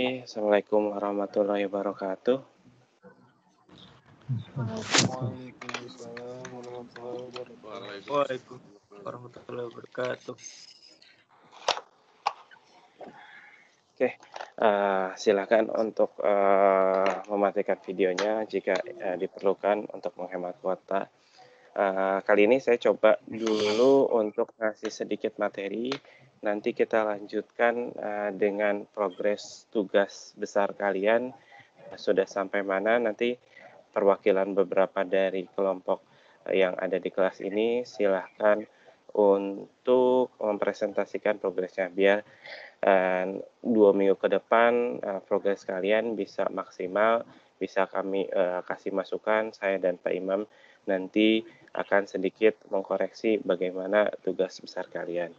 Assalamualaikum warahmatullahi wabarakatuh. Waalaikumsalam warahmatullahi wabarakatuh. Waalaikumsalam warahmatullahi wabarakatuh. Oke, silakan untuk mematikan videonya jika diperlukan untuk menghemat kuota. Kali ini saya coba dulu untuk ngasih sedikit materi, nanti kita lanjutkan dengan progres tugas besar kalian sudah sampai mana. Nanti perwakilan beberapa dari kelompok yang ada di kelas ini silahkan untuk mempresentasikan progresnya, biar 2 minggu ke depan progres kalian bisa maksimal, bisa kami kasih masukan, saya dan Pak Imam nanti akan sedikit mengkoreksi bagaimana tugas besar kalian.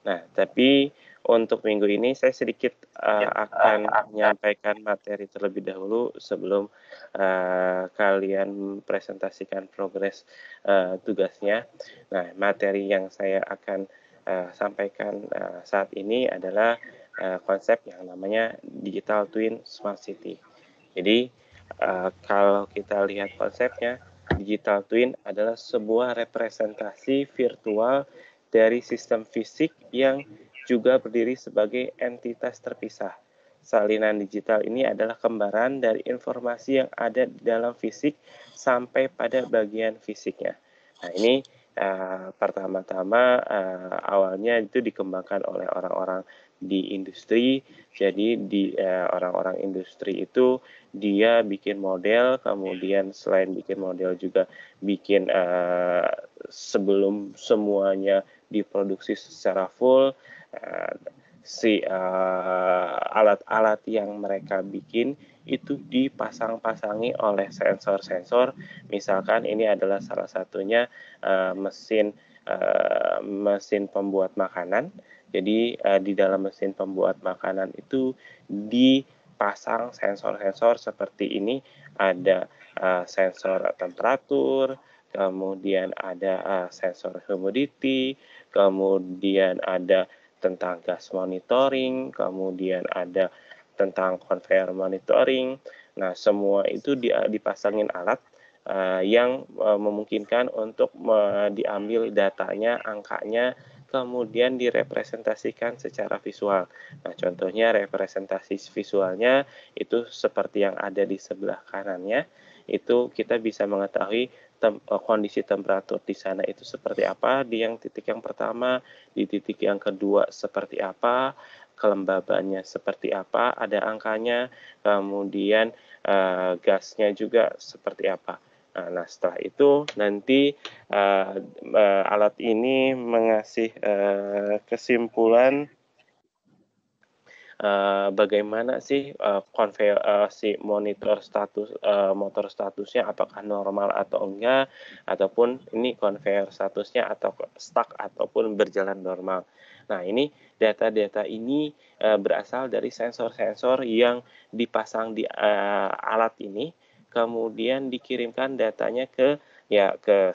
Nah, tapi untuk minggu ini saya sedikit akan menyampaikan materi terlebih dahulu sebelum kalian presentasikan progres tugasnya. Nah, materi yang saya akan sampaikan saat ini adalah konsep yang namanya Digital Twin Smart City. Jadi, kalau kita lihat konsepnya, Digital Twin adalah sebuah representasi virtual dari sistem fisik yang juga berdiri sebagai entitas terpisah. Salinan digital ini adalah kembaran dari informasi yang ada di dalam fisik sampai pada bagian fisiknya. Nah, ini pertama-tama awalnya itu dikembangkan oleh orang-orang di industri. Jadi di orang-orang industri itu dia bikin model, kemudian selain bikin model juga bikin sebelum semuanya diproduksi secara full, si alat-alat yang mereka bikin itu dipasang-pasangi oleh sensor-sensor. Misalkan ini adalah salah satunya mesin pembuat makanan. Jadi di dalam mesin pembuat makanan itu dipasang sensor-sensor seperti ini. Ada sensor temperatur, kemudian ada sensor humidity, kemudian ada tentang gas monitoring, kemudian ada tentang conveyor monitoring. Nah, semua itu dipasangin alat yang memungkinkan untuk diambil datanya, angkanya, kemudian direpresentasikan secara visual. Nah, contohnya representasi visualnya itu seperti yang ada di sebelah kanannya. Itu kita bisa mengetahui kondisi temperatur di sana itu seperti apa, di yang titik yang pertama, di titik yang kedua seperti apa, kelembabannya seperti apa, ada angkanya, kemudian gasnya juga seperti apa. Nah, setelah itu nanti alat ini mengasih kesimpulan bagaimana sih si motor statusnya apakah normal atau enggak, ataupun ini conveyor statusnya atau stuck ataupun berjalan normal. Nah, ini data-data ini berasal dari sensor-sensor yang dipasang di alat ini, kemudian dikirimkan datanya ke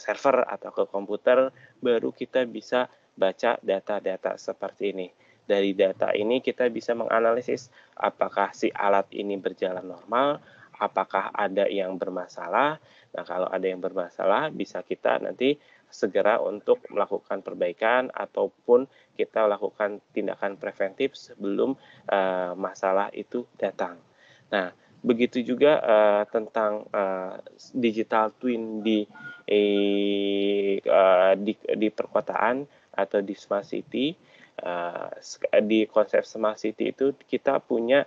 server atau ke komputer, baru kita bisa baca data-data seperti ini. Dari data ini kita bisa menganalisis apakah si alat ini berjalan normal, apakah ada yang bermasalah. Nah, kalau ada yang bermasalah bisa kita nanti segera untuk melakukan perbaikan ataupun kita lakukan tindakan preventif sebelum masalah itu datang. Nah, begitu juga tentang digital twin di perkotaan atau di smart city. Di konsep smart city itu kita punya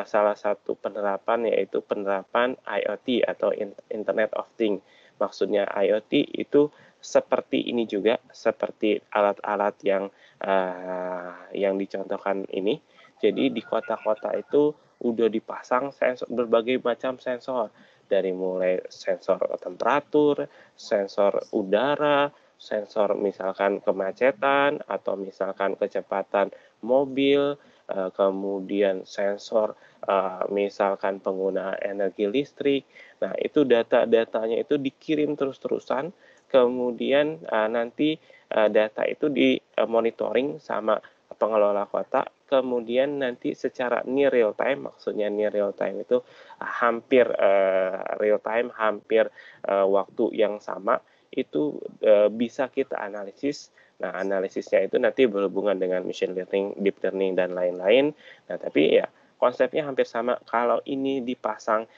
salah satu penerapan, yaitu penerapan IoT atau Internet of Things. Maksudnya IoT itu seperti ini juga, seperti alat-alat yang dicontohkan ini. Jadi di kota-kota itu udah dipasang berbagai macam sensor, dari mulai sensor temperatur, sensor udara, sensor misalkan kemacetan atau misalkan kecepatan mobil, kemudian sensor misalkan penggunaan energi listrik. Nah, itu data-datanya itu dikirim terus-terusan, kemudian nanti data itu dimonitoring sama pengelola kota, kemudian nanti secara near real time, maksudnya near real time itu hampir real time, hampir waktu yang sama, itu bisa kita analisis. Nah, analisisnya itu nanti berhubungan dengan machine learning, deep learning, dan lain-lain. Nah, tapi ya konsepnya hampir sama. Kalau ini dipasang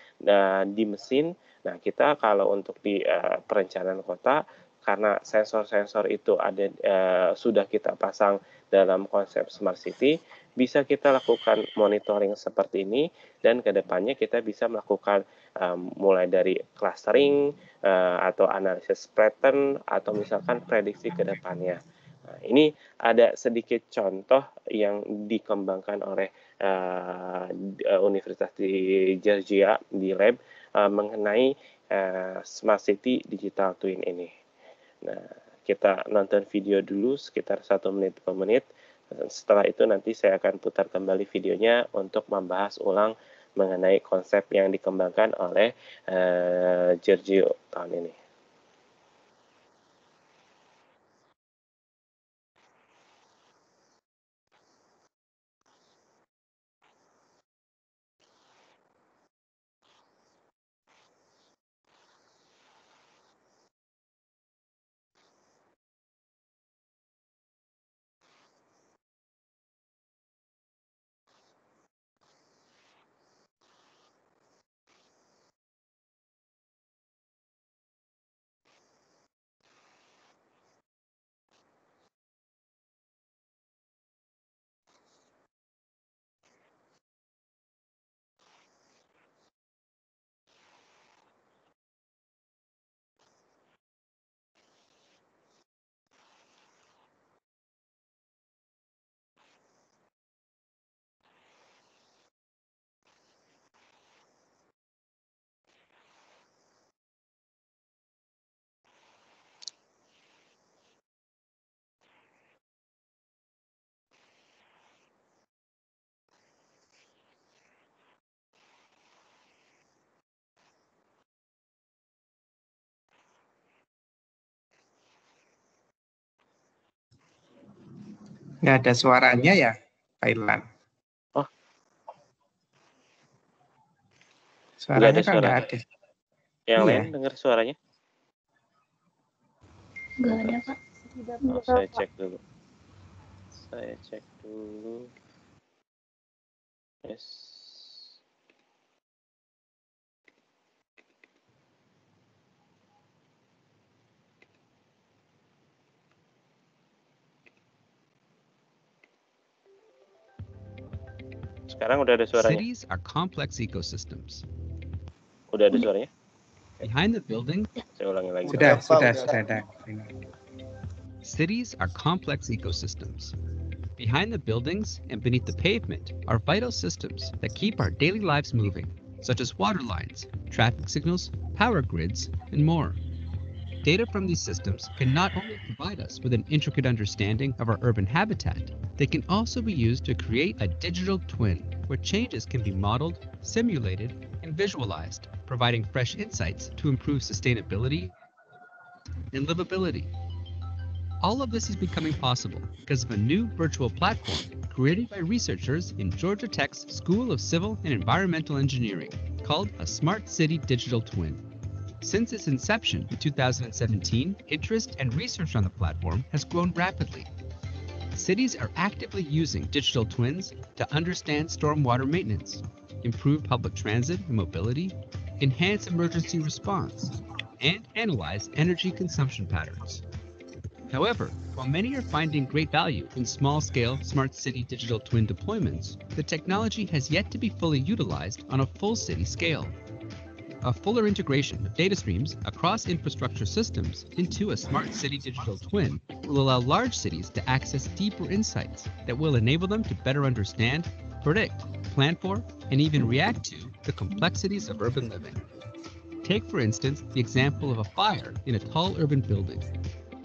di mesin, nah kita kalau untuk di perencanaan kota, karena sensor-sensor itu ada sudah kita pasang dalam konsep smart city, bisa kita lakukan monitoring seperti ini, dan kedepannya kita bisa melakukan mulai dari clustering atau analisis pattern, atau misalkan prediksi ke depannya. Nah, ini ada sedikit contoh yang dikembangkan oleh Universitas di Georgia di lab mengenai Smart City Digital Twin ini. Nah, kita nonton video dulu sekitar 1 menit 2 menit. Setelah itu nanti saya akan putar kembali videonya untuk membahas ulang mengenai konsep yang dikembangkan oleh Giorgio tahun ini. Nggak ada suaranya ya, Pak Irwan? Oh, Suaranya nggak ada kan suara. nggak ada. Yang Iya. lain dengar suaranya? Nggak ada, Pak. Oh, saya cek dulu. Yes. Sekarang udah ada suaranya. Cities are complex ecosystems. Udah ada suaranya? Behind the building, Saya ulangi lagi. Sudah ada. cities are complex ecosystems. Behind the buildings and beneath the pavement are vital systems that keep our daily lives moving, such as water lines, traffic signals, power grids, and more. Data from these systems can not only provide us with an intricate understanding of our urban habitat, they can also be used to create a digital twin where changes can be modeled, simulated, and visualized, providing fresh insights to improve sustainability and livability. All of this is becoming possible because of a new virtual platform created by researchers in Georgia Tech's School of Civil and Environmental Engineering called a Smart City Digital Twin. Since its inception in 2017, interest and research on the platform has grown rapidly. Cities are actively using digital twins to understand stormwater maintenance, improve public transit and mobility, enhance emergency response, and analyze energy consumption patterns. However, while many are finding great value in small-scale smart city digital twin deployments, the technology has yet to be fully utilized on a full city scale. A fuller integration of data streams across infrastructure systems into a smart city digital twin will allow large cities to access deeper insights that will enable them to better understand, predict, plan for, and even react to the complexities of urban living. Take, for instance, the example of a fire in a tall urban building.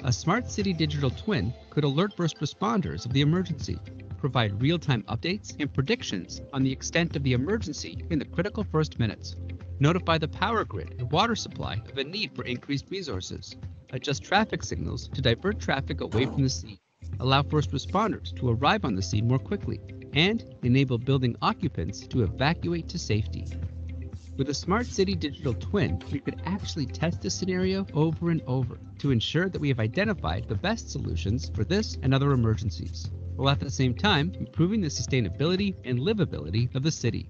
A smart city digital twin could alert first responders of the emergency, provide real-time updates and predictions on the extent of the emergency in the critical first minutes, notify the power grid and water supply of a need for increased resources, adjust traffic signals to divert traffic away from the scene, allow first responders to arrive on the scene more quickly, and enable building occupants to evacuate to safety. With a smart city digital twin, we could actually test this scenario over and over to ensure that we have identified the best solutions for this and other emergencies, while at the same time improving the sustainability and livability of the city.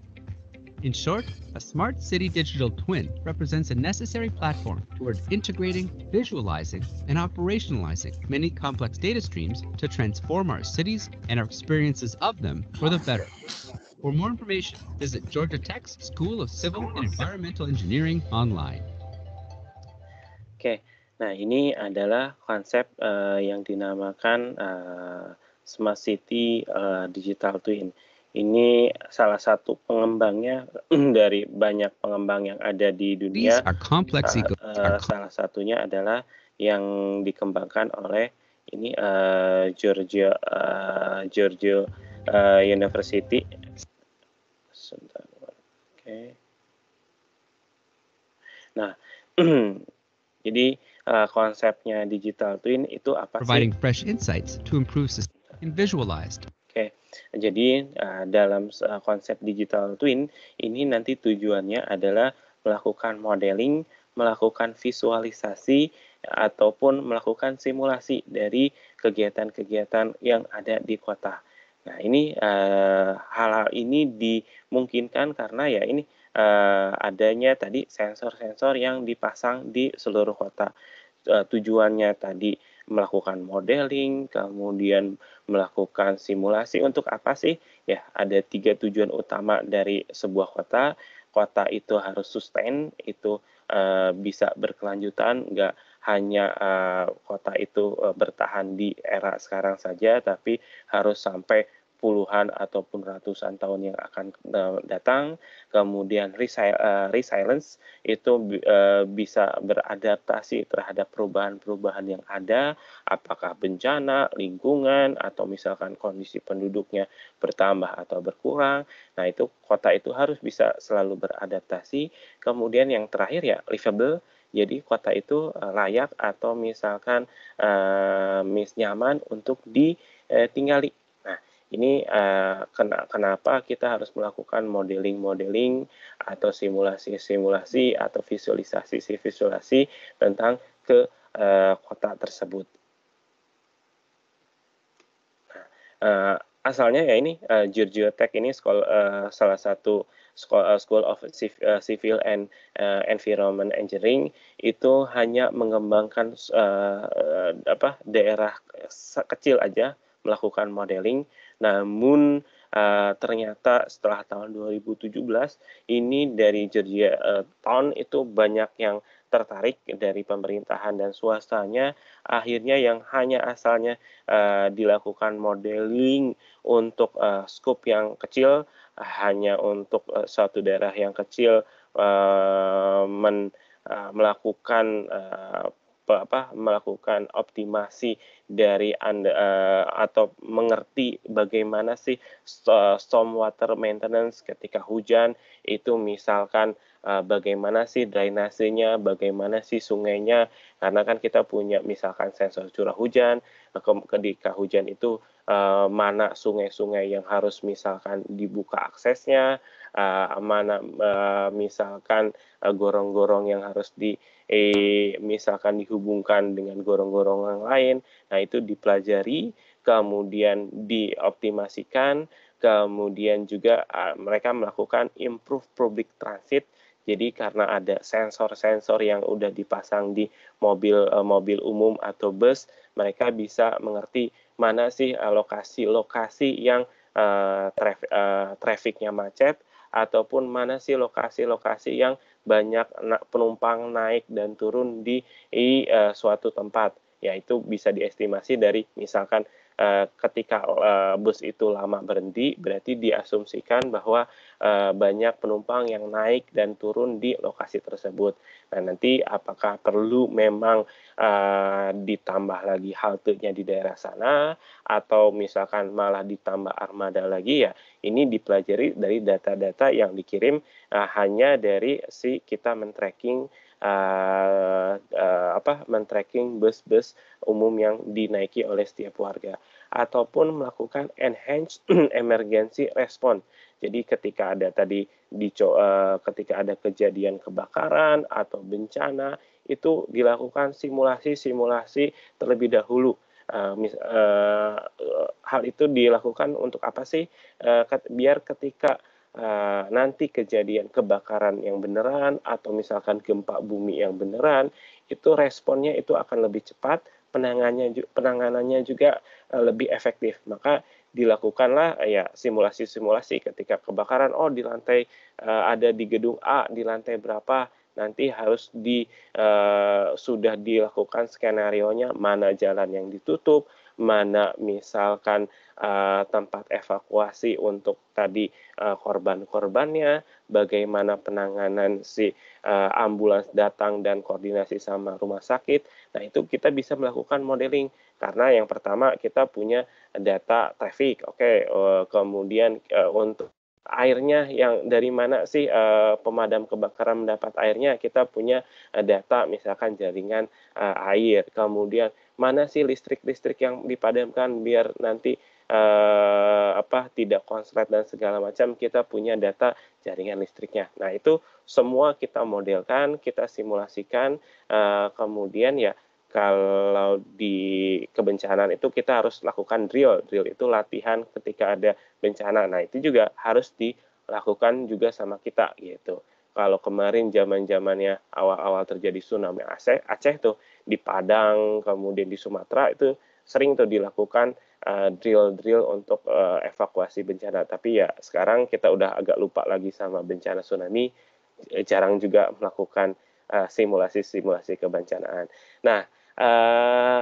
In short, a smart city digital twin represents a necessary platform towards integrating, visualizing, and operationalizing many complex data streams to transform our cities and our experiences of them for the better. For more information, visit Georgia Tech's School of Civil and Environmental Engineering online. Oke, nah ini adalah konsep yang dinamakan Smart City Digital Twin. Ini salah satu pengembangnya dari banyak pengembang yang ada di These dunia. are complex Salah satunya adalah yang dikembangkan oleh ini Georgia University. Sebentar. Oke. Nah, jadi konsepnya digital twin itu apa sih? providing fresh insights to improve and visualized. Oke, jadi dalam konsep digital twin ini nanti tujuannya adalah melakukan modeling, melakukan visualisasi, ataupun melakukan simulasi dari kegiatan-kegiatan yang ada di kota. Nah, ini hal-hal ini dimungkinkan karena ya ini adanya tadi sensor-sensor yang dipasang di seluruh kota. Tujuannya tadi melakukan modeling, kemudian melakukan simulasi untuk apa sih? Ya, ada 3 tujuan utama dari sebuah kota. Kota itu harus sustain, itu bisa berkelanjutan, nggak hanya kota itu bertahan di era sekarang saja, tapi harus sampai puluhan ataupun ratusan tahun yang akan datang. Kemudian resilience itu bisa beradaptasi terhadap perubahan-perubahan yang ada, apakah bencana, lingkungan, atau misalkan kondisi penduduknya bertambah atau berkurang. Nah, itu kota itu harus bisa selalu beradaptasi. Kemudian yang terakhir ya livable. Jadi kota itu layak atau misalkan nyaman untuk ditinggali. Ini kenapa kita harus melakukan modeling atau simulasi atau visualisasi tentang kota tersebut. Asalnya ya ini Georgia Tech ini salah satu School of Civil and Environment Engineering itu hanya mengembangkan daerah kecil aja melakukan modeling. Namun ternyata setelah tahun 2017 ini dari Georgia Town itu banyak yang tertarik dari pemerintahan dan swastanya, akhirnya yang hanya asalnya dilakukan modeling untuk skop yang kecil, hanya untuk suatu daerah yang kecil melakukan optimasi dari atau mengerti bagaimana sih stormwater maintenance ketika hujan itu, misalkan bagaimana sih drainasenya, bagaimana sih sungainya, karena kan kita punya misalkan sensor curah hujan, ketika hujan itu mana sungai-sungai yang harus misalkan dibuka aksesnya, mana misalkan gorong-gorong yang harus misalkan dihubungkan dengan gorong-gorong yang lain. Nah, itu dipelajari, kemudian dioptimasikan, kemudian juga mereka melakukan improve public transit. Jadi karena ada sensor-sensor yang udah dipasang di mobil umum atau bus, mereka bisa mengerti mana sih lokasi-lokasi yang trafficnya macet, ataupun mana sih lokasi-lokasi yang banyak penumpang naik dan turun di suatu tempat. Ya, itu bisa diestimasi dari misalkan ketika bus itu lama berhenti, berarti diasumsikan bahwa banyak penumpang yang naik dan turun di lokasi tersebut. Nah, nanti apakah perlu memang ditambah lagi haltenya di daerah sana, atau misalkan malah ditambah armada lagi, ya ini dipelajari dari data-data yang dikirim hanya dari si kita men-tracking men-tracking bus-bus umum yang dinaiki oleh setiap warga. ataupun melakukan enhanced emergency response. Jadi ketika ada ketika ada kejadian kebakaran atau bencana, itu dilakukan simulasi-simulasi terlebih dahulu. Hal itu dilakukan untuk apa sih? Biar ketika nanti kejadian kebakaran yang beneran atau misalkan gempa bumi yang beneran, itu responnya itu akan lebih cepat, penanganannya juga lebih efektif. Maka dilakukanlah ya simulasi-simulasi ketika kebakaran, di lantai ada di gedung A di lantai berapa, nanti harus sudah dilakukan skenario-nya, mana jalan yang ditutup, mana misalkan tempat evakuasi untuk tadi korban-korbannya, bagaimana penanganan si ambulans datang dan koordinasi sama rumah sakit. Nah, itu kita bisa melakukan modeling karena yang pertama kita punya data traffic, kemudian untuk airnya yang dari mana sih pemadam kebakaran mendapat airnya, kita punya data misalkan jaringan air, kemudian mana sih listrik yang dipadamkan biar nanti tidak konslet dan segala macam, kita punya data jaringan listriknya. Nah, itu semua kita modelkan, kita simulasikan, kemudian ya kalau di kebencanaan itu kita harus lakukan drill itu latihan ketika ada bencana. Nah, itu juga harus dilakukan juga sama kita gitu. Kalau kemarin zamannya awal-awal terjadi tsunami Aceh tuh di Padang, kemudian di Sumatera itu sering tuh dilakukan drill untuk evakuasi bencana. Tapi ya sekarang kita udah agak lupa lagi sama bencana tsunami, jarang juga melakukan simulasi-simulasi kebencanaan. Nah,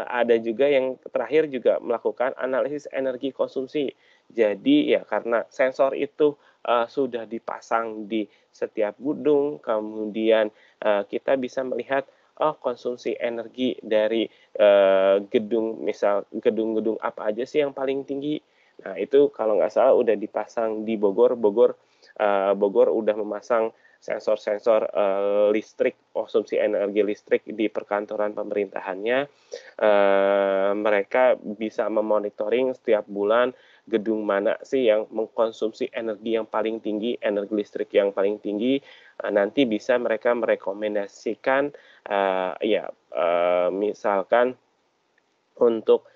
ada juga yang terakhir juga melakukan analisis energi konsumsi. Jadi ya karena sensor itu sudah dipasang di setiap gedung, kemudian kita bisa melihat konsumsi energi dari gedung-gedung apa aja sih yang paling tinggi. Nah, itu kalau nggak salah udah dipasang di Bogor udah memasang sensor-sensor listrik, konsumsi energi listrik di perkantoran pemerintahannya. Mereka bisa memonitoring setiap bulan gedung mana sih yang mengkonsumsi energi yang paling tinggi, energi listrik yang paling tinggi. Nanti bisa mereka merekomendasikan misalkan untuk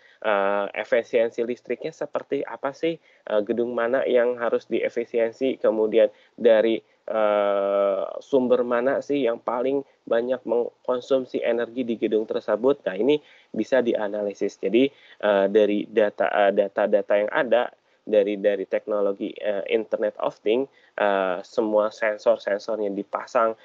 efisiensi listriknya seperti apa sih, gedung mana yang harus diefisiensi, kemudian dari sumber mana sih yang paling banyak mengkonsumsi energi di gedung tersebut. Nah, ini bisa dianalisis. Jadi dari data-data yang ada dari teknologi Internet of Things, semua sensor-sensornya dipasang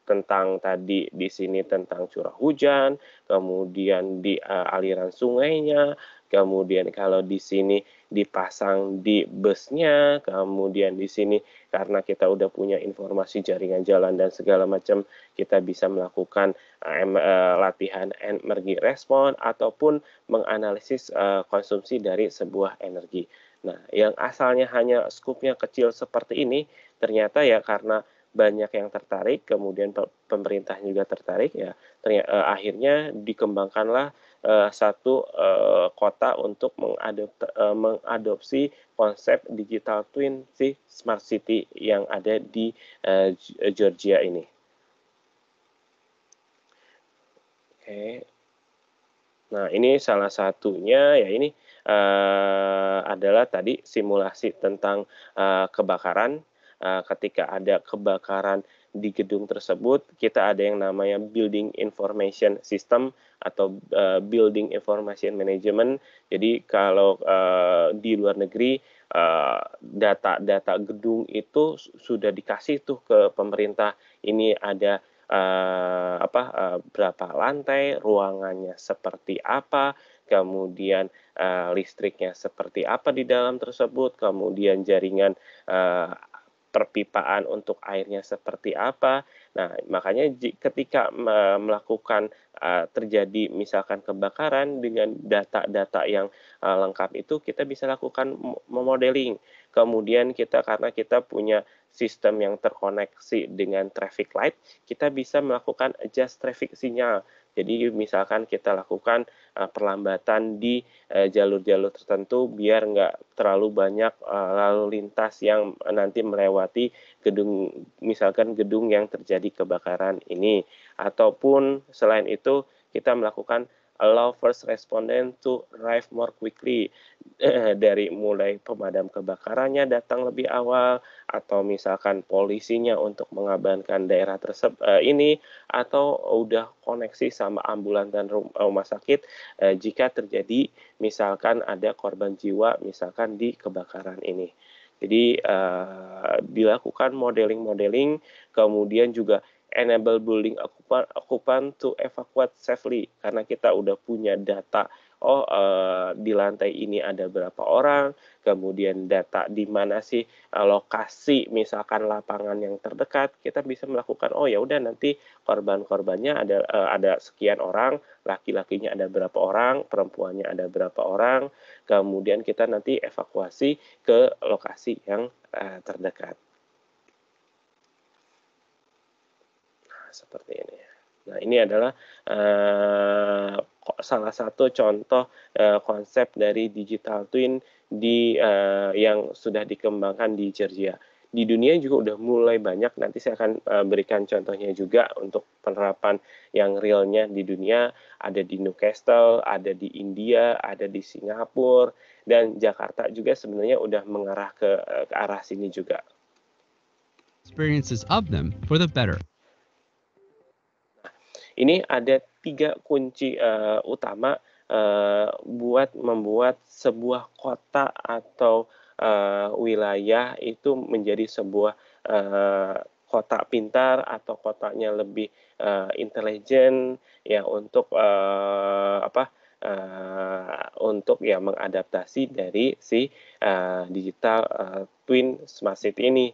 tentang tadi di sini tentang curah hujan, kemudian di aliran sungainya, kemudian kalau di sini dipasang di busnya, kemudian di sini karena kita udah punya informasi jaringan jalan dan segala macam, kita bisa melakukan latihan energi respon ataupun menganalisis konsumsi dari sebuah energi. Nah, yang asalnya hanya skupnya kecil seperti ini, ternyata ya karena banyak yang tertarik, kemudian pemerintah juga tertarik, ya akhirnya dikembangkanlah satu kota untuk mengadopsi konsep digital twin si smart city yang ada di Georgia ini. Oke. Nah, ini salah satunya ya ini adalah tadi simulasi tentang kebakaran. Ketika ada kebakaran di gedung tersebut, kita ada yang namanya Building Information System atau Building Information Management. Jadi kalau di luar negeri data-data gedung itu sudah dikasih tuh ke pemerintah. Ini ada berapa lantai, ruangannya seperti apa, kemudian listriknya seperti apa di dalam tersebut, kemudian jaringan perpipaan untuk airnya seperti apa. Nah, makanya ketika melakukan terjadi misalkan kebakaran dengan data-data yang lengkap itu, kita bisa lakukan modeling. Kemudian karena kita punya sistem yang terkoneksi dengan traffic light, kita bisa melakukan adjust traffic sinyal. Jadi misalkan kita lakukan perlambatan di jalur-jalur tertentu biar nggak terlalu banyak lalu lintas yang nanti melewati gedung, misalkan gedung yang terjadi kebakaran ini. Ataupun selain itu kita melakukan allow first respondent to arrive more quickly, dari mulai pemadam kebakarannya datang lebih awal, atau misalkan polisinya untuk mengamankan daerah tersebut ini, atau udah koneksi sama ambulan dan rumah sakit jika terjadi misalkan ada korban jiwa misalkan di kebakaran ini. Jadi dilakukan modeling, kemudian juga enable building occupant to evacuate safely, karena kita udah punya data, di lantai ini ada berapa orang, kemudian data di mana sih lokasi misalkan lapangan yang terdekat, kita bisa melakukan, oh ya udah nanti korban-korbannya ada sekian orang, laki-lakinya ada berapa orang, perempuannya ada berapa orang, kemudian kita nanti evakuasi ke lokasi yang terdekat. Seperti ini. Nah, ini adalah salah satu contoh konsep dari digital twin yang sudah dikembangkan di Georgia. Di dunia juga udah mulai banyak, nanti saya akan berikan contohnya juga untuk penerapan yang realnya di dunia. Ada di Newcastle, ada di India, ada di Singapura, dan Jakarta juga sebenarnya udah mengarah ke arah sini juga. Experiences of them for the better. Ini ada 3 kunci utama buat membuat sebuah kota atau wilayah itu menjadi sebuah kota pintar atau kotanya lebih intelijen ya, untuk untuk ya mengadaptasi dari si digital twin smart city ini.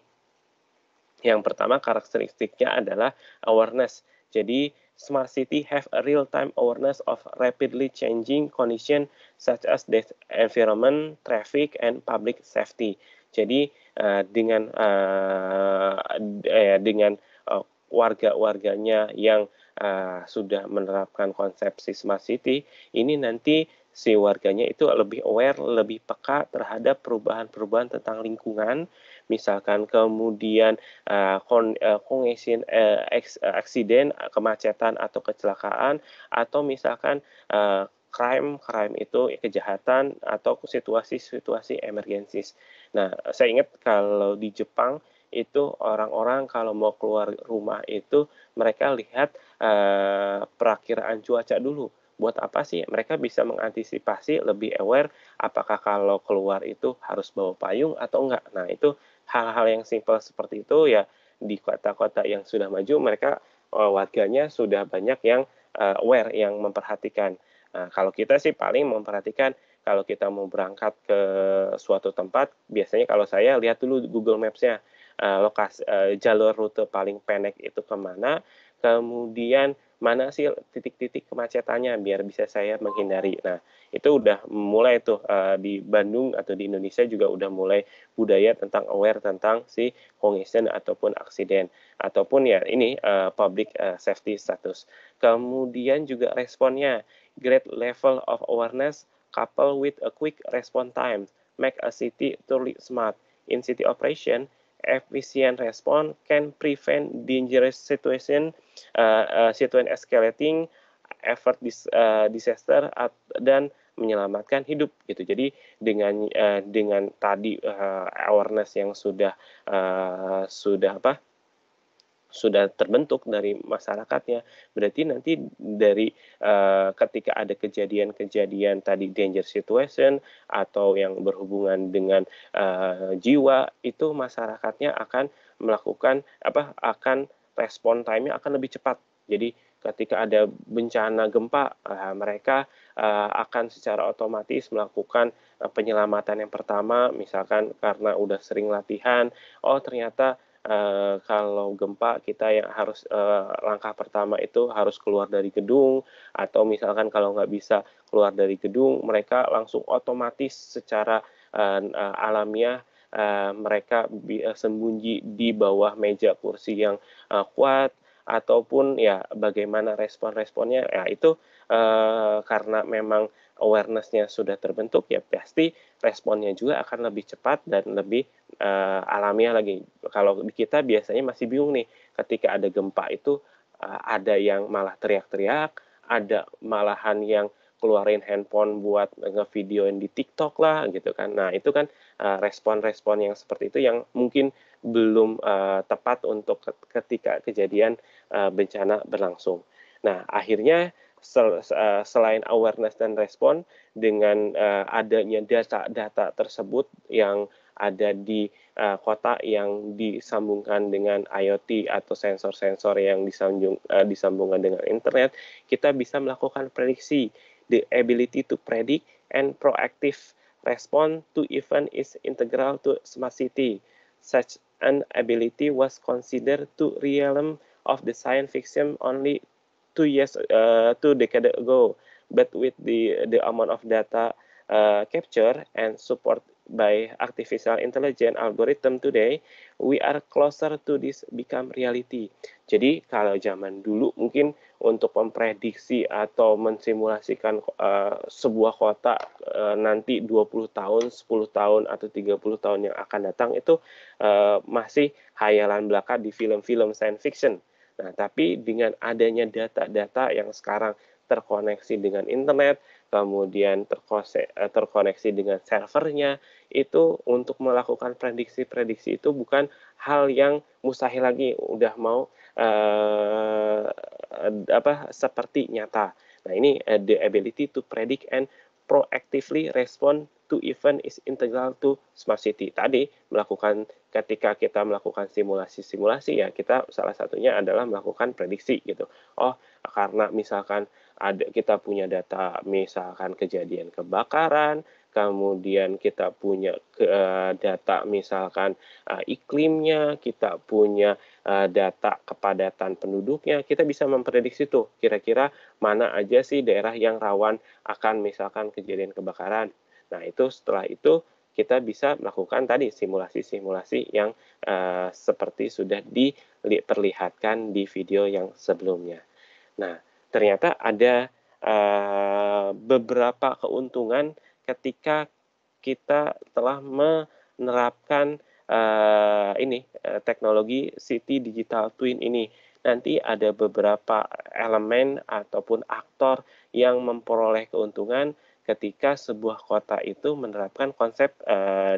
Yang pertama karakteristiknya adalah awareness. Jadi smart city have a real-time awareness of rapidly changing condition such as the environment, traffic, and public safety. Jadi dengan warga-warganya yang sudah menerapkan konsepsi smart city, ini nanti si warganya itu lebih aware, lebih peka terhadap perubahan-perubahan tentang lingkungan, misalkan kemudian congestion, aksiden, kemacetan atau kecelakaan, atau misalkan crime itu kejahatan atau situasi-situasi emergensis. Nah, saya ingat kalau di Jepang itu orang-orang kalau mau keluar rumah itu mereka lihat perakiraan cuaca dulu. Buat apa sih? Mereka bisa mengantisipasi, lebih aware apakah kalau keluar itu harus bawa payung atau enggak. Nah, itu hal-hal yang simpel seperti itu ya, di kota-kota yang sudah maju mereka warganya sudah banyak yang aware, yang memperhatikan. Nah, kalau kita sih paling memperhatikan kalau kita mau berangkat ke suatu tempat, biasanya kalau saya lihat dulu Google Maps-nya, lokasi jalur rute paling pendek itu kemana, kemudian mana sih titik-titik kemacetannya biar bisa saya menghindari. Nah, itu udah mulai tuh di Bandung atau di Indonesia juga udah mulai budaya tentang aware tentang si congestion ataupun aksiden, ataupun ya ini public safety status. Kemudian juga responnya, great level of awareness coupled with a quick response time make a city truly smart. In city operation, efficient response can prevent dangerous situation escalating, effort disaster, dan menyelamatkan hidup gitu. Jadi dengan tadi awareness yang sudah terbentuk dari masyarakatnya, berarti nanti dari ketika ada kejadian-kejadian tadi danger situation atau yang berhubungan dengan jiwa, itu masyarakatnya akan melakukan akan respon time-nya akan lebih cepat. Jadi ketika ada bencana gempa, mereka akan secara otomatis melakukan penyelamatan yang pertama, misalkan karena udah sering latihan, oh ternyata kalau gempa kita yang harus langkah pertama itu harus keluar dari gedung, atau misalkan kalau nggak bisa keluar dari gedung, mereka langsung otomatis secara alamiah mereka sembunyi di bawah meja kursi yang kuat, ataupun ya bagaimana respon-responnya, ya itu karena memang awareness-nya sudah terbentuk, ya pasti responnya juga akan lebih cepat dan lebih alamiah lagi. Kalau di kita biasanya masih bingung nih, ketika ada gempa itu ada yang malah teriak-teriak, ada malahan yang keluarin handphone buat ngevideoin di TikTok lah gitu kan. Nah, itu kan respon-respon yang seperti itu yang mungkin belum tepat untuk ketika kejadian bencana berlangsung. Nah, akhirnya selain awareness dan respon, dengan adanya data-data tersebut yang ada di kota yang disambungkan dengan IoT atau sensor-sensor yang disambungkan dengan internet, kita bisa melakukan prediksi. The ability to predict and proactive respond to event is integral to smart city. Such an ability was considered to realm of the science fiction only 2 decades ago, but with the amount of data capture and support by artificial intelligence algorithm today, we are closer to this become reality. Jadi kalau zaman dulu mungkin untuk memprediksi atau mensimulasikan sebuah kota nanti 20 tahun, 10 tahun, atau 30 tahun yang akan datang itu masih hayalan belaka di film-film science fiction. Nah, tapi dengan adanya data-data yang sekarang terkoneksi dengan internet, kemudian terkoneksi dengan servernya, itu untuk melakukan prediksi-prediksi itu bukan hal yang mustahil lagi, udah mau seperti nyata. Nah, ini the ability to predict and proactively respond to event is integral to smart city. Tadi ketika kita melakukan simulasi-simulasi, ya kita salah satunya adalah melakukan prediksi gitu. Oh, karena misalkan kita punya data misalkan kejadian kebakaran, kemudian kita punya data misalkan iklimnya, kita punya data kepadatan penduduknya, kita bisa memprediksi tuh kira-kira mana aja sih daerah yang rawan akan misalkan kejadian kebakaran. Nah, setelah itu kita bisa melakukan tadi simulasi-simulasi yang seperti sudah diperlihatkan di video yang sebelumnya. Nah, ternyata ada beberapa keuntungan ketika kita telah menerapkan teknologi City Digital Twin ini. Nanti ada beberapa elemen ataupun aktor yang memperoleh keuntungan ketika sebuah kota itu menerapkan konsep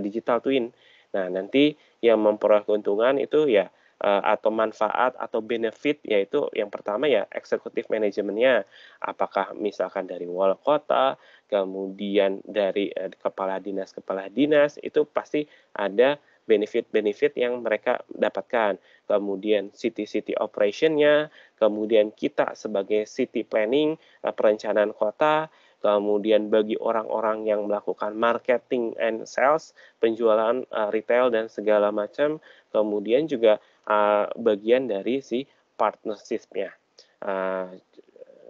digital twin. Nah, nanti yang memperoleh keuntungan itu ya atau manfaat atau benefit, yaitu yang pertama ya eksekutif manajemennya, apakah misalkan dari wali kota, kemudian dari kepala dinas, itu pasti ada benefit-benefit yang mereka dapatkan. Kemudian city operation-nya, kemudian kita sebagai city planning, perencanaan kota, kemudian bagi orang-orang yang melakukan marketing and sales, penjualan retail dan segala macam, kemudian juga bagian dari si partnership-nya.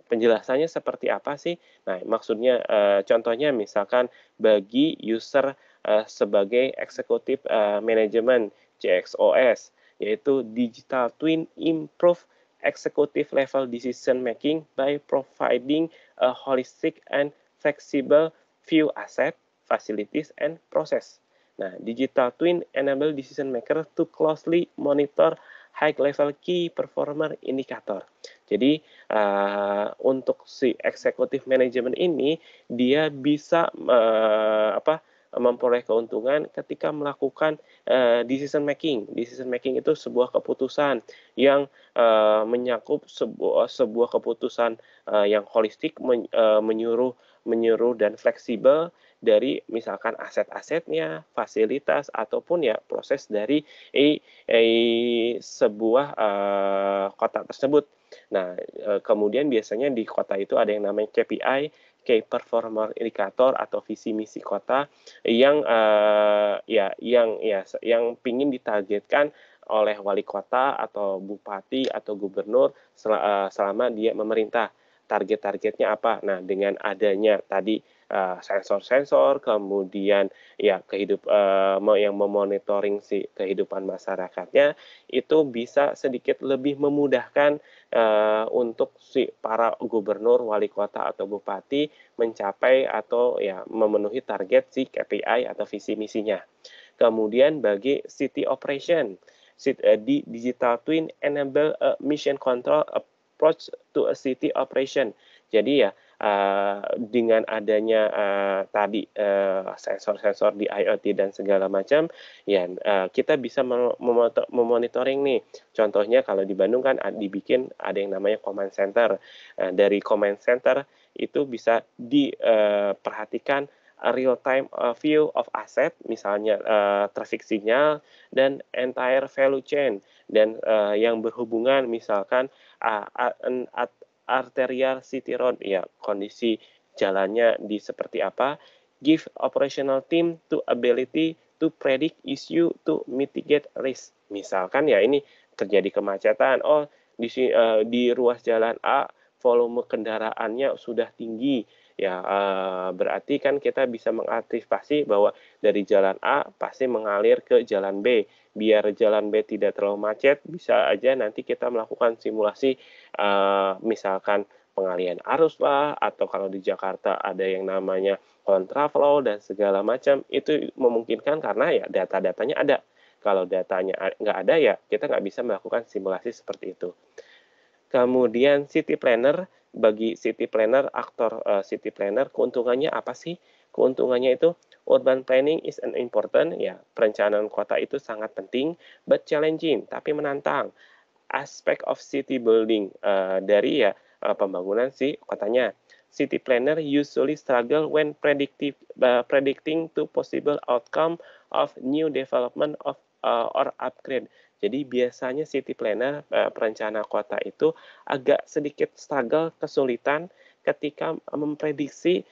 Penjelasannya seperti apa sih? Nah, maksudnya contohnya misalkan bagi user sebagai eksekutif manajemen CXOS, yaitu Digital Twin Improve Executive Level Decision Making by providing a holistic and flexible view asset, facilities, and process. Nah, Digital Twin enable decision maker to closely monitor high-level key performer indicator. Jadi, untuk si executive management ini, dia bisa memperoleh keuntungan ketika melakukan decision making. Decision making itu sebuah keputusan yang menyakup sebuah keputusan yang holistik, menyuruh dan fleksibel dari misalkan aset-asetnya, fasilitas, ataupun ya proses dari sebuah kota tersebut. Nah, kemudian biasanya di kota itu ada yang namanya KPI, Key Performer Indicator, atau visi misi kota yang pingin ditargetkan oleh wali kota atau bupati atau gubernur selama dia memerintah. Target-targetnya apa? Nah, dengan adanya tadi sensor-sensor, kemudian ya yang memonitoring si kehidupan masyarakatnya, itu bisa sedikit lebih memudahkan untuk si para gubernur, wali kota atau bupati mencapai atau ya memenuhi target si KPI atau visi misinya. Kemudian bagi city operation, di digital twin enable a mission control approach to a city operation. Jadi ya dengan adanya tadi sensor-sensor di IoT dan segala macam, ya kita bisa memonitoring nih. Contohnya kalau di Bandung kan dibikin ada yang namanya command center. Dari command center itu bisa diperhatikan real time view of asset, misalnya traffic signal dan entire value chain, dan yang berhubungan misalkan arterial city road, ya kondisi jalannya di seperti apa, give operational team to ability to predict issue to mitigate risk. Misalkan ya ini terjadi kemacetan, di ruas jalan A volume kendaraannya sudah tinggi, ya berarti kan kita bisa mengantisipasi bahwa dari jalan A pasti mengalir ke jalan B. Biar jalan B tidak terlalu macet, bisa aja nanti kita melakukan simulasi misalkan pengalihan arus lah, atau kalau di Jakarta ada yang namanya kontraflow dan segala macam. Itu memungkinkan karena ya data-datanya ada. Kalau datanya nggak ada, ya kita nggak bisa melakukan simulasi seperti itu. Kemudian city planner, bagi city planner, aktor city planner, keuntungannya apa sih? Keuntungannya itu urban planning is an important, ya perencanaan kota itu sangat penting, but challenging, tapi menantang. Aspect of city building, dari ya pembangunan si kotanya. City planner usually struggle when predicting to possible outcome of new development of or upgrade. Jadi biasanya city planner, perencana kota itu agak sedikit struggle, kesulitan ketika memprediksi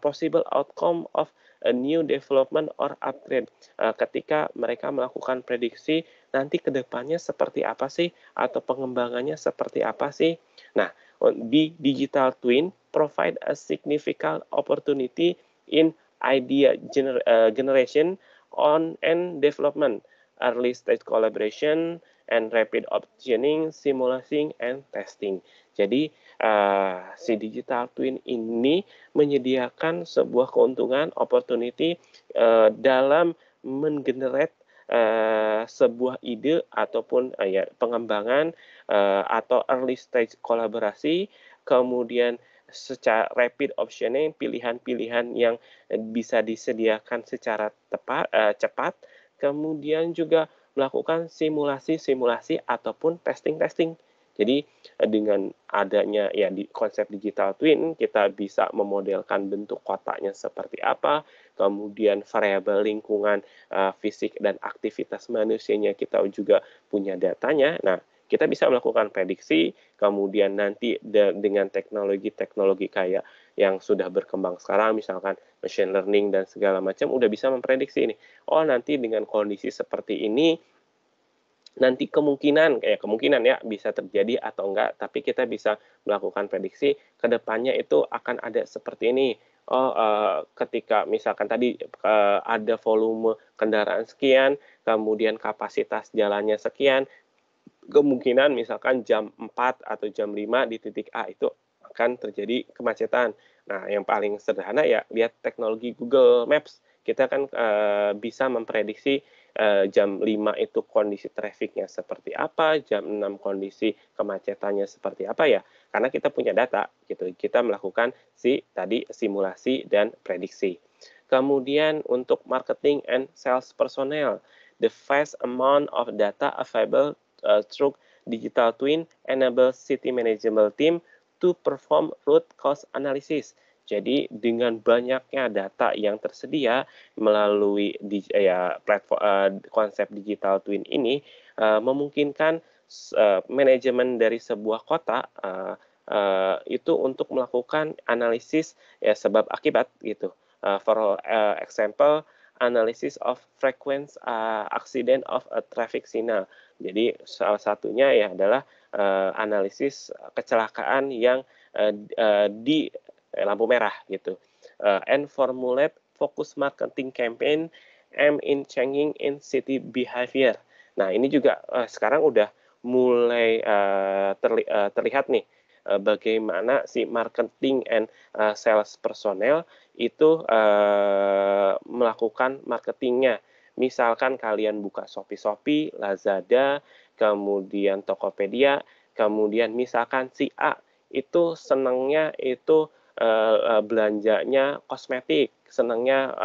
possible outcome of a new development or upgrade. Ketika mereka melakukan prediksi nanti ke depannya seperti apa sih, atau pengembangannya seperti apa sih. Nah, di digital twin provide a significant opportunity in idea generation on and development, early stage collaboration, and rapid optioning, simulating, and testing. Jadi si digital twin ini menyediakan sebuah keuntungan, opportunity dalam menggenerate sebuah ide ataupun ya pengembangan atau early stage kolaborasi, kemudian secara rapid optioning, pilihan-pilihan yang bisa disediakan secara cepat, kemudian juga melakukan simulasi-simulasi ataupun testing-testing. Jadi dengan adanya ya di konsep digital twin, kita bisa memodelkan bentuk kotanya seperti apa, kemudian variabel lingkungan fisik dan aktivitas manusianya kita juga punya datanya. Nah, kita bisa melakukan prediksi, kemudian nanti dengan teknologi-teknologi kayak yang sudah berkembang sekarang, misalkan machine learning dan segala macam, udah bisa memprediksi ini. Nanti dengan kondisi seperti ini, nanti kemungkinan ya bisa terjadi atau enggak, tapi kita bisa melakukan prediksi ke depannya itu akan ada seperti ini. Ketika misalkan tadi ada volume kendaraan sekian, kemudian kapasitas jalannya sekian, kemungkinan misalkan jam 4 atau jam 5 di titik A itu akan terjadi kemacetan. Nah, yang paling sederhana ya lihat teknologi Google Maps. Kita kan bisa memprediksi jam 5 itu kondisi trafiknya seperti apa, jam 6 kondisi kemacetannya seperti apa ya. Karena kita punya data gitu. Kita melakukan tadi simulasi dan prediksi. Kemudian untuk marketing and sales personnel, the vast amount of data available through digital twin enable city management team to perform root cause analysis. Jadi dengan banyaknya data yang tersedia melalui platform konsep digital twin ini memungkinkan manajemen dari sebuah kota itu untuk melakukan analisis ya sebab akibat gitu. For example, analysis of frequency accident of a traffic signal. Jadi salah satunya ya adalah analisis kecelakaan yang lampu merah gitu. And formulate focus marketing campaign aim in changing in city behavior. Nah, ini juga sekarang udah mulai terlihat nih bagaimana si marketing and sales personnel itu melakukan marketingnya. Misalkan kalian buka Shopee, Lazada, kemudian Tokopedia, kemudian misalkan si A itu senangnya itu belanjanya kosmetik, senangnya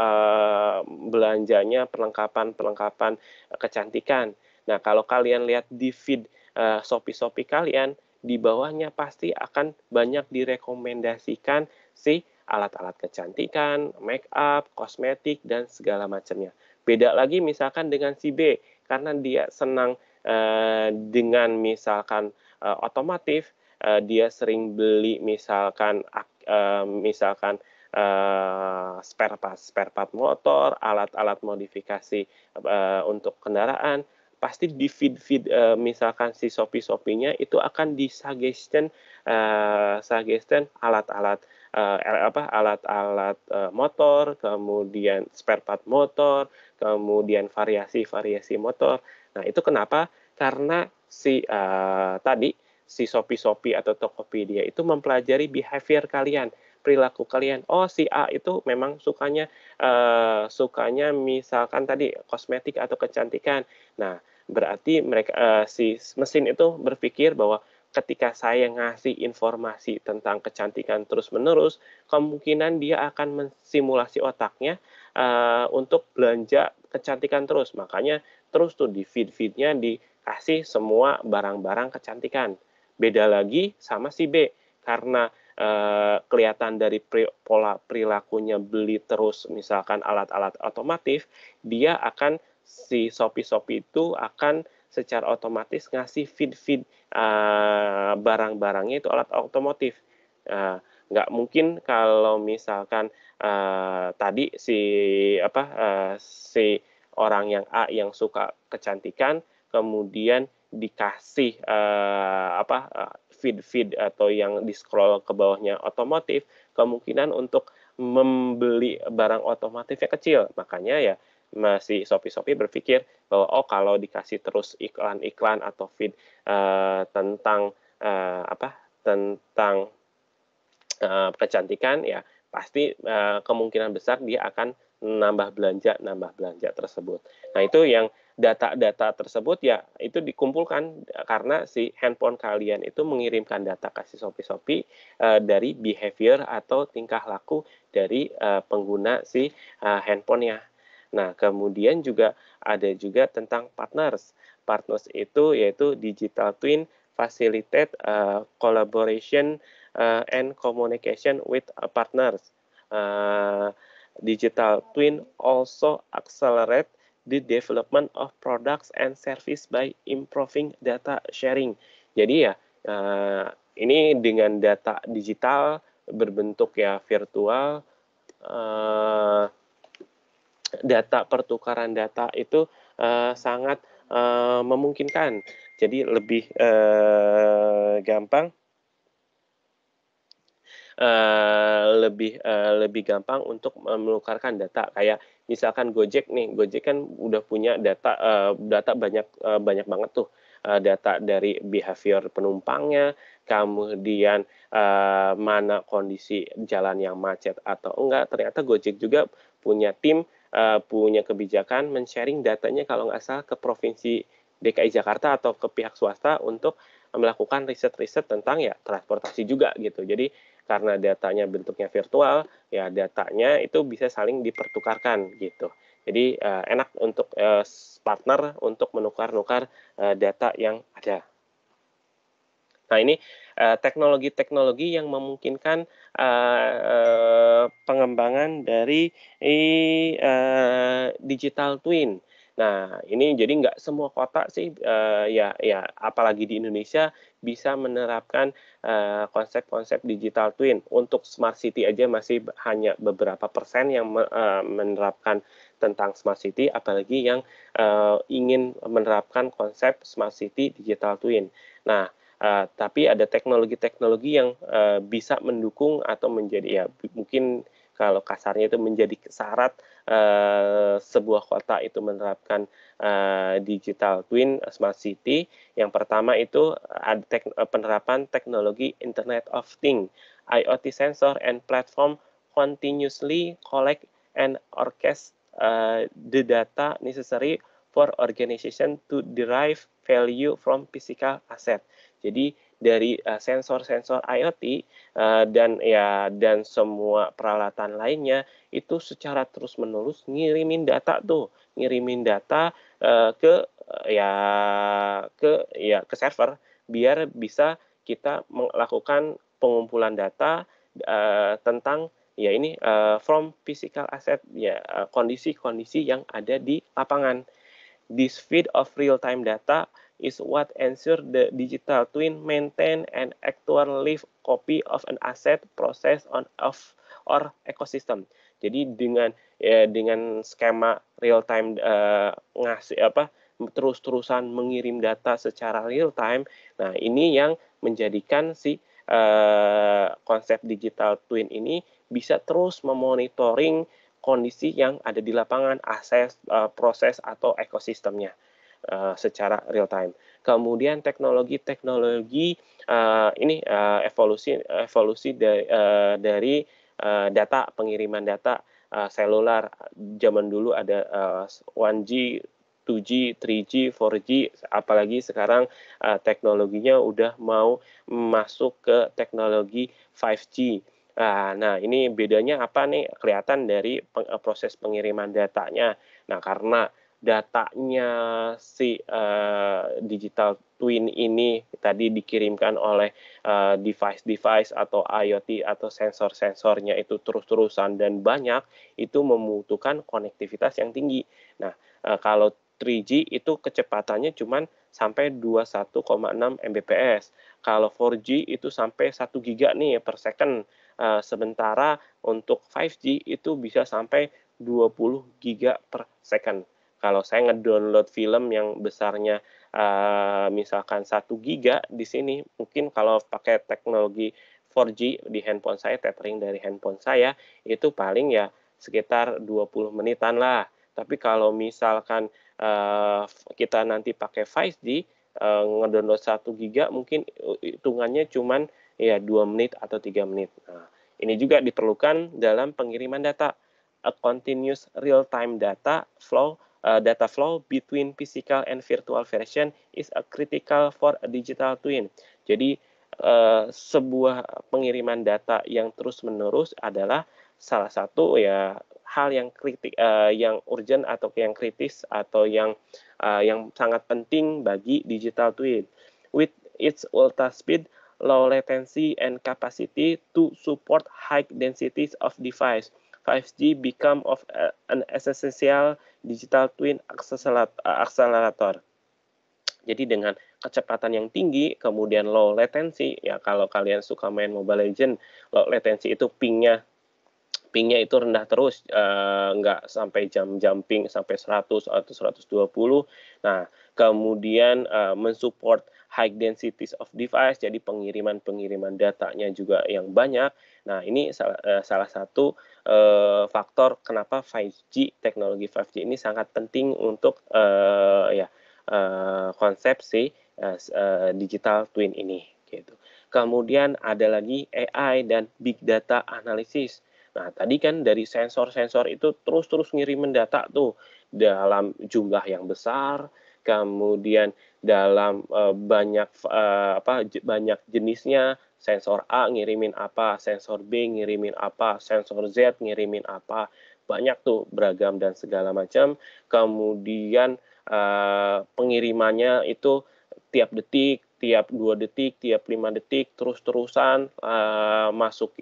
belanjanya perlengkapan kecantikan. Nah, kalau kalian lihat di feed Shopee kalian, di bawahnya pasti akan banyak direkomendasikan si alat-alat kecantikan, make up, kosmetik, dan segala macamnya. Beda lagi misalkan dengan si B, karena dia senang dengan misalkan otomotif, dia sering beli misalkan spare part motor, alat-alat modifikasi untuk kendaraan, pasti di feed misalkan si Shopee-nya itu akan disuggestion alat-alat motor, kemudian spare part motor, kemudian variasi motor. Nah, itu kenapa? Karena si Shopee atau Tokopedia itu mempelajari behavior kalian, perilaku kalian. Oh, si A itu memang sukanya misalkan tadi kosmetik atau kecantikan. Nah, berarti mereka si mesin itu berpikir bahwa ketika saya ngasih informasi tentang kecantikan terus-menerus, kemungkinan dia akan mensimulasi otaknya untuk belanja kecantikan terus. Makanya terus tuh di feed-feednya dikasih semua barang-barang kecantikan. Beda lagi sama si B, karena kelihatan dari pola perilakunya beli terus misalkan alat-alat otomotif, dia akan si Shopee itu akan secara otomatis ngasih feed barang-barangnya itu alat otomotif. Nggak mungkin kalau misalkan tadi si orang yang A yang suka kecantikan kemudian dikasih feed atau yang di scroll ke bawahnya otomotif, kemungkinan untuk membeli barang otomotifnya kecil. Makanya ya masih Shopee berpikir bahwa kalau dikasih terus iklan atau feed tentang kecantikan, ya pasti kemungkinan besar dia akan nambah belanja tersebut. Nah, itu yang data-data tersebut ya itu dikumpulkan karena si handphone kalian itu mengirimkan data ke si Shopee dari behavior atau tingkah laku dari pengguna si handphonenya. Nah, kemudian juga ada juga tentang partners. Partners itu yaitu digital twin facilitate collaboration and communication with partners. Digital twin also accelerate the development of products and service by improving data sharing. Jadi ya ini dengan data digital berbentuk ya virtual, pertukaran data itu sangat memungkinkan. Jadi lebih gampang lebih gampang untuk menukarkan data. Kayak misalkan Gojek kan udah punya data banyak banget tuh data dari behavior penumpangnya, kemudian mana kondisi jalan yang macet atau enggak. Ternyata Gojek juga punya tim, punya kebijakan men-sharing datanya kalau nggak salah ke Provinsi DKI Jakarta atau ke pihak swasta untuk melakukan riset-riset tentang ya transportasi juga gitu. Jadi karena datanya bentuknya virtual, ya datanya itu bisa saling dipertukarkan gitu. Jadi enak untuk partner untuk menukar-nukar data yang ada. Nah, ini teknologi-teknologi yang memungkinkan pengembangan dari digital twin. Nah, ini jadi nggak semua kota sih, ya apalagi di Indonesia bisa menerapkan konsep-konsep digital twin. Untuk smart city aja masih hanya beberapa persen yang menerapkan tentang smart city, apalagi yang ingin menerapkan konsep smart city digital twin. Nah, Tapi ada teknologi-teknologi yang bisa mendukung atau menjadi, ya mungkin kalau kasarnya itu menjadi syarat sebuah kota itu menerapkan digital twin smart city. Yang pertama itu ada penerapan teknologi Internet of Things, IoT sensor and platform continuously collect and orchestrate the data necessary for organization to derive value from physical asset. Jadi dari sensor-sensor IoT dan semua peralatan lainnya itu secara terus-menerus ngirimin data ke server biar bisa kita melakukan pengumpulan data tentang from physical asset, kondisi-kondisi yang ada di lapangan. This feed of real-time data is what ensure the digital twin maintain an actual live copy of an asset, process or ecosystem. Jadi dengan skema real-time terus-terusan mengirim data secara real-time, nah ini yang menjadikan si konsep digital twin ini bisa terus memonitoring kondisi yang ada di lapangan, akses, proses atau ekosistemnya secara real time. Kemudian teknologi evolusi dari data, pengiriman data seluler. Zaman dulu ada 1G, 2G, 3G, 4G, apalagi sekarang teknologinya udah mau masuk ke teknologi 5G. Nah, ini bedanya apa nih? Kelihatan dari proses pengiriman datanya. Nah, karena datanya si digital twin ini tadi dikirimkan oleh device-device atau IoT atau sensor-sensornya itu terus-terusan dan banyak, itu membutuhkan konektivitas yang tinggi. Nah, kalau 3G itu kecepatannya cuma sampai 21,6 Mbps. Kalau 4G itu sampai 1 giga nih per second. Sementara untuk 5G itu bisa sampai 20 giga per second. Kalau saya ngedownload film yang besarnya misalkan 1 giga di sini, mungkin kalau pakai teknologi 4G di handphone saya, tethering dari handphone saya, itu paling ya sekitar 20 menitan lah. Tapi kalau misalkan kita nanti pakai 5G, ngedownload 1 giga mungkin hitungannya cuman ya 2 menit atau 3 menit. Nah, ini juga diperlukan dalam pengiriman data. A continuous real-time data flow between physical and virtual version is a critical for a digital twin. Jadi sebuah pengiriman data yang terus-menerus adalah salah satu hal yang yang urgent atau yang kritis atau yang sangat penting bagi digital twin. With its ultra speed, low latency, and capacity to support high densities of device, 5G become of an essential digital twin accelerator. Jadi dengan kecepatan yang tinggi, kemudian low latency, ya kalau kalian suka main Mobile Legends, low latency itu pingnya itu rendah terus, nggak sampai jumping sampai 100 atau 120. Nah, kemudian mensupport high densities of device, jadi pengiriman datanya juga yang banyak. Nah, ini salah satu faktor kenapa 5G, teknologi 5G ini sangat penting untuk konsepsi digital twin ini. Gitu. Kemudian ada lagi AI dan big data analysis. Nah, tadi kan dari sensor-sensor itu terus ngirimin data tuh dalam jumlah yang besar, kemudian dalam banyak jenisnya. Sensor A ngirimin apa, sensor B ngirimin apa, sensor Z ngirimin apa, banyak tuh beragam dan segala macam. Kemudian pengirimannya itu tiap detik, tiap 2 detik, tiap 5 detik, terus-terusan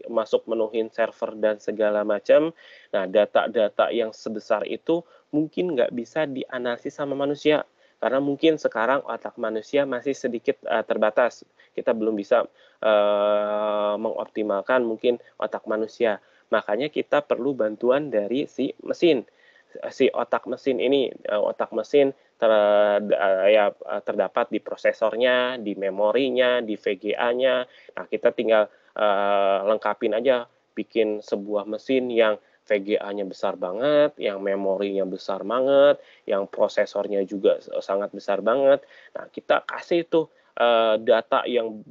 masuk menuhin server dan segala macam. Nah, data-data yang sebesar itu mungkin nggak bisa dianalisis sama manusia, karena mungkin sekarang otak manusia masih sedikit terbatas. Kita belum bisa mengoptimalkan mungkin otak manusia. Makanya kita perlu bantuan dari si mesin. si otak mesin ini, otak mesin terdapat di prosesornya, di memorinya, di VGA-nya. Nah, kita tinggal lengkapin aja, bikin sebuah mesin yang VGA-nya besar banget, yang memorinya besar banget, yang prosesornya juga sangat besar banget. Nah, kita kasih tuh data yang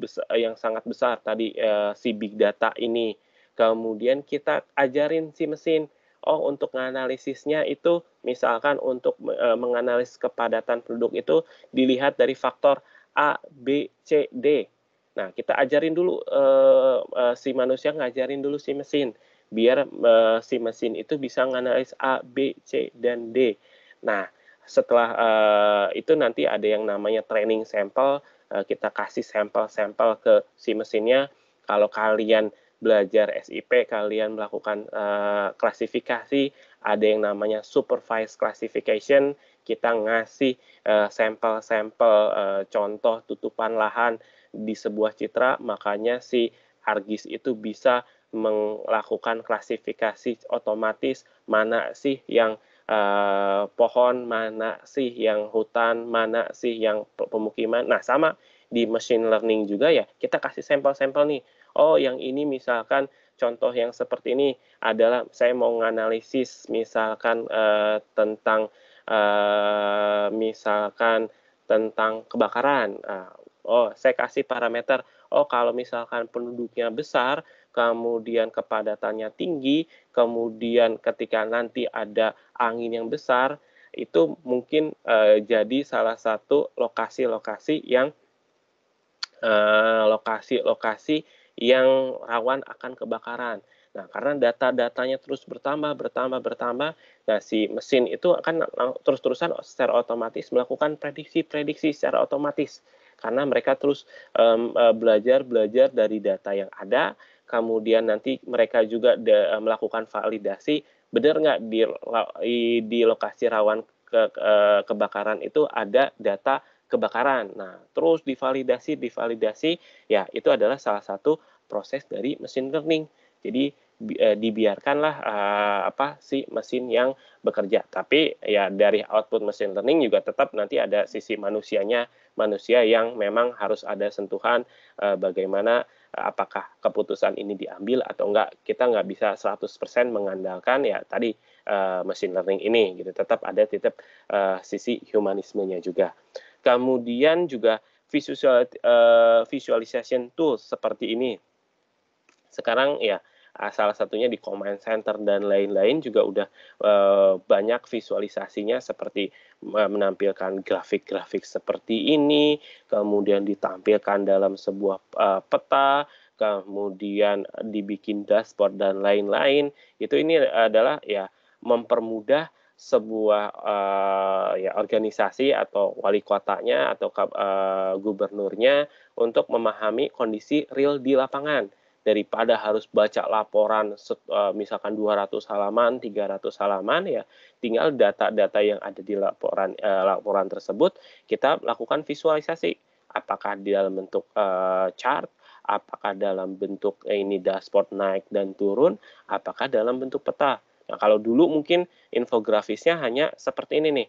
sangat besar tadi, si big data ini. Kemudian kita ajarin si mesin, oh untuk menganalisisnya itu misalkan untuk menganalisis kepadatan penduduk itu dilihat dari faktor A, B, C, D. Nah, kita ajarin dulu, si manusia ngajarin dulu si mesin, biar si mesin itu bisa menganalisis A, B, C, dan D. Nah, setelah itu nanti ada yang namanya training sampel, kita kasih sampel-sampel ke si mesinnya. Kalau kalian belajar SIP, kalian melakukan klasifikasi, ada yang namanya supervised classification, kita ngasih sampel-sampel contoh tutupan lahan di sebuah citra, makanya si ArcGIS itu bisa melakukan klasifikasi otomatis, mana sih yang pohon, mana sih yang hutan, mana sih yang pemukiman. Nah, sama di machine learning juga ya, kita kasih sampel-sampel nih. Oh, yang ini misalkan contoh yang seperti ini adalah saya mau menganalisis misalkan tentang kebakaran. Oh, saya kasih parameter. Oh, kalau misalkan penduduknya besar, kemudian kepadatannya tinggi, kemudian ketika nanti ada angin yang besar, itu mungkin jadi salah satu lokasi-lokasi yang rawan akan kebakaran. Nah, karena data-datanya terus bertambah, nah si mesin itu akan terus-terusan secara otomatis melakukan prediksi secara otomatis. Karena mereka terus belajar dari data yang ada, kemudian nanti mereka juga melakukan validasi, benar nggak di lokasi rawan kebakaran itu ada data kebakaran. Nah, terus divalidasi, ya itu adalah salah satu proses dari machine learning. Jadi dibiarkanlah si mesin yang bekerja. Tapi ya dari output machine learning juga tetap nanti ada sisi manusianya, manusia yang memang harus ada sentuhan bagaimana apakah keputusan ini diambil atau enggak. Kita nggak bisa 100% mengandalkan ya tadi machine learning ini gitu. Tetap ada sisi humanismenya juga. Kemudian juga visualization tools seperti ini. Sekarang ya salah satunya di command center dan lain-lain juga udah banyak visualisasinya seperti menampilkan grafik-grafik seperti ini, kemudian ditampilkan dalam sebuah peta, kemudian dibikin dashboard dan lain-lain. Ini adalah ya mempermudah sebuah organisasi atau wali kotanya atau gubernurnya untuk memahami kondisi real di lapangan daripada harus baca laporan misalkan 200 halaman, 300 halaman ya, tinggal data-data yang ada di laporan tersebut kita lakukan visualisasi, apakah di dalam bentuk chart, apakah dalam bentuk ini dashboard naik dan turun, apakah dalam bentuk peta. Nah, kalau dulu mungkin infografisnya hanya seperti ini nih,